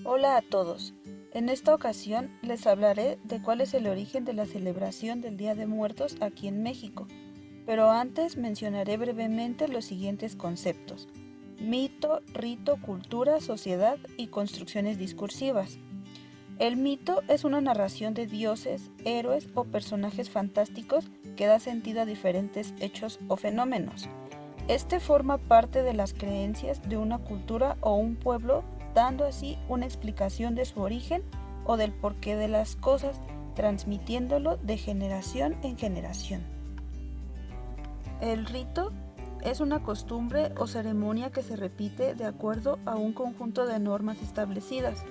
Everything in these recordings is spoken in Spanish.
Hola a todos. En esta ocasión les hablaré de cuál es el origen de la celebración del Día de Muertos aquí en México, pero antes mencionaré brevemente los siguientes conceptos: mito, rito, cultura, sociedad y construcciones discursivas. El mito es una narración de dioses, héroes o personajes fantásticos que da sentido a diferentes hechos o fenómenos. Este forma parte de las creencias de una cultura o un pueblo, dando así una explicación de su origen o del porqué de las cosas, transmitiéndolo de generación en generación. El rito es una costumbre o ceremonia que se repite de acuerdo a un conjunto de normas establecidas.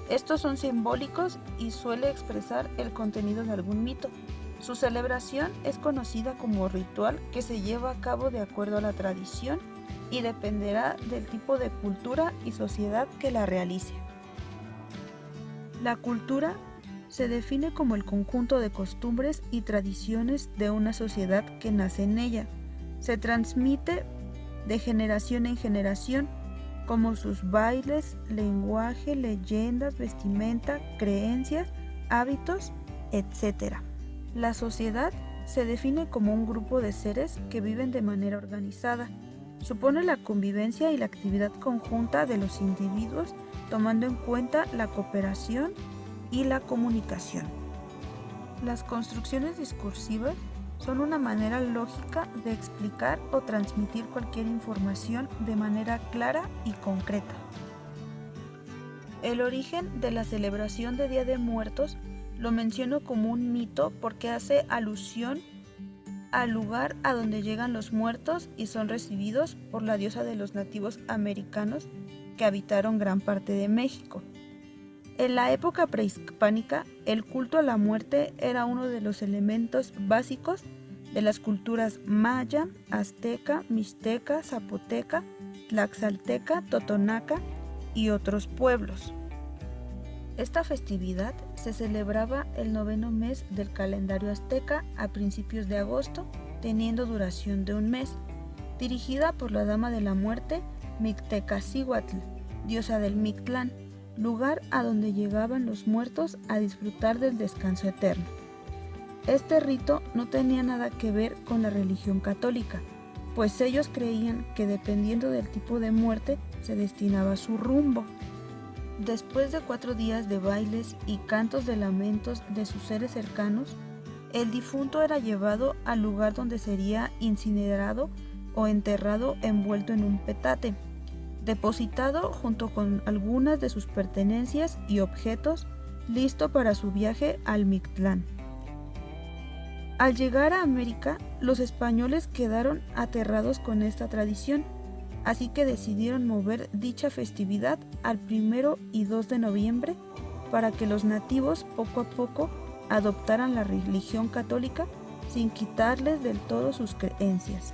Estos son simbólicos y suele expresar el contenido de algún mito. Su celebración es conocida como ritual, que se lleva a cabo de acuerdo a la tradición y dependerá del tipo de cultura y sociedad que la realice. La cultura se define como el conjunto de costumbres y tradiciones de una sociedad que nace en ella. Se transmite de generación en generación, como sus bailes, lenguaje, leyendas, vestimenta, creencias, hábitos, etc. La sociedad se define como un grupo de seres que viven de manera organizada. Supone la convivencia y la actividad conjunta de los individuos, tomando en cuenta la cooperación y la comunicación. Las construcciones discursivas son una manera lógica de explicar o transmitir cualquier información de manera clara y concreta. El origen de la celebración de Día de Muertos lo menciono como un mito porque hace alusión al lugar a donde llegan los muertos y son recibidos por la diosa de los nativos americanos que habitaron gran parte de México. En la época prehispánica, el culto a la muerte era uno de los elementos básicos de las culturas maya, azteca, mixteca, zapoteca, tlaxcalteca, totonaca y otros pueblos. Esta festividad se celebraba el 9º mes del calendario azteca a principios de agosto, teniendo duración de un mes, dirigida por la Dama de la Muerte, Mictecacihuatl, diosa del Mictlán, lugar a donde llegaban los muertos a disfrutar del descanso eterno. Este rito no tenía nada que ver con la religión católica, pues ellos creían que dependiendo del tipo de muerte se destinaba su rumbo. Después de 4 días de bailes y cantos de lamentos de sus seres cercanos, el difunto era llevado al lugar donde sería incinerado o enterrado envuelto en un petate, depositado junto con algunas de sus pertenencias y objetos, listo para su viaje al Mictlán. Al llegar a América, los españoles quedaron aterrados con esta tradición, así que decidieron mover dicha festividad al 1 y 2 de noviembre para que los nativos poco a poco adoptaran la religión católica sin quitarles del todo sus creencias.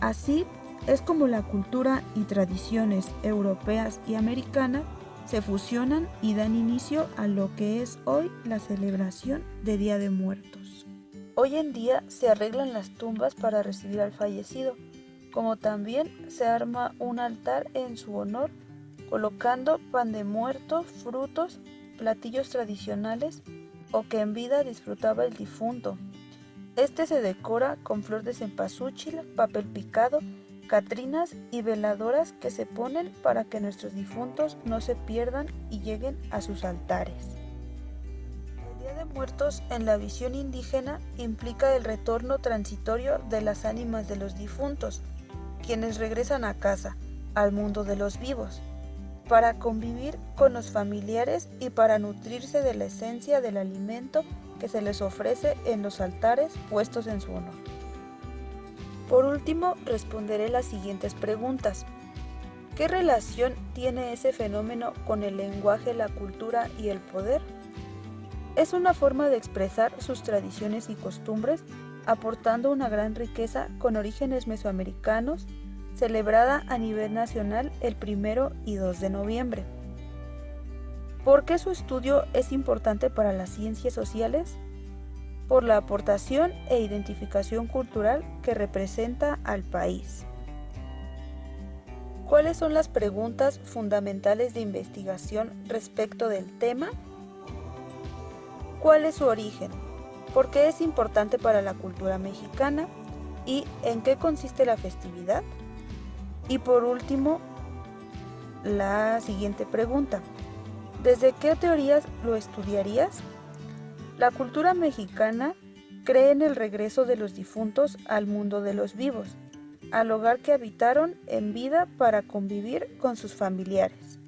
Así es como la cultura y tradiciones europeas y americanas se fusionan y dan inicio a lo que es hoy la celebración de Día de Muertos. Hoy en día se arreglan las tumbas para recibir al fallecido, como también se arma un altar en su honor, colocando pan de muerto, frutos, platillos tradicionales o que en vida disfrutaba el difunto. Este se decora con flor de cempasúchil, papel picado, catrinas y veladoras que se ponen para que nuestros difuntos no se pierdan y lleguen a sus altares. El Día de Muertos en la visión indígena implica el retorno transitorio de las ánimas de los difuntos, quienes regresan a casa, al mundo de los vivos, para convivir con los familiares y para nutrirse de la esencia del alimento que se les ofrece en los altares puestos en su honor. Por último, responderé las siguientes preguntas. ¿Qué relación tiene ese fenómeno con el lenguaje, la cultura y el poder? Es una forma de expresar sus tradiciones y costumbres, aportando una gran riqueza con orígenes mesoamericanos, celebrada a nivel nacional el 1 y 2 de noviembre. ¿Por qué su estudio es importante para las ciencias sociales? Por la aportación e identificación cultural que representa al país. ¿Cuáles son las preguntas fundamentales de investigación respecto del tema? ¿Cuál es su origen? ¿Por qué es importante para la cultura mexicana? ¿Y en qué consiste la festividad? Y por último, la siguiente pregunta. ¿Desde qué teorías lo estudiarías? La cultura mexicana cree en el regreso de los difuntos al mundo de los vivos, al hogar que habitaron en vida para convivir con sus familiares.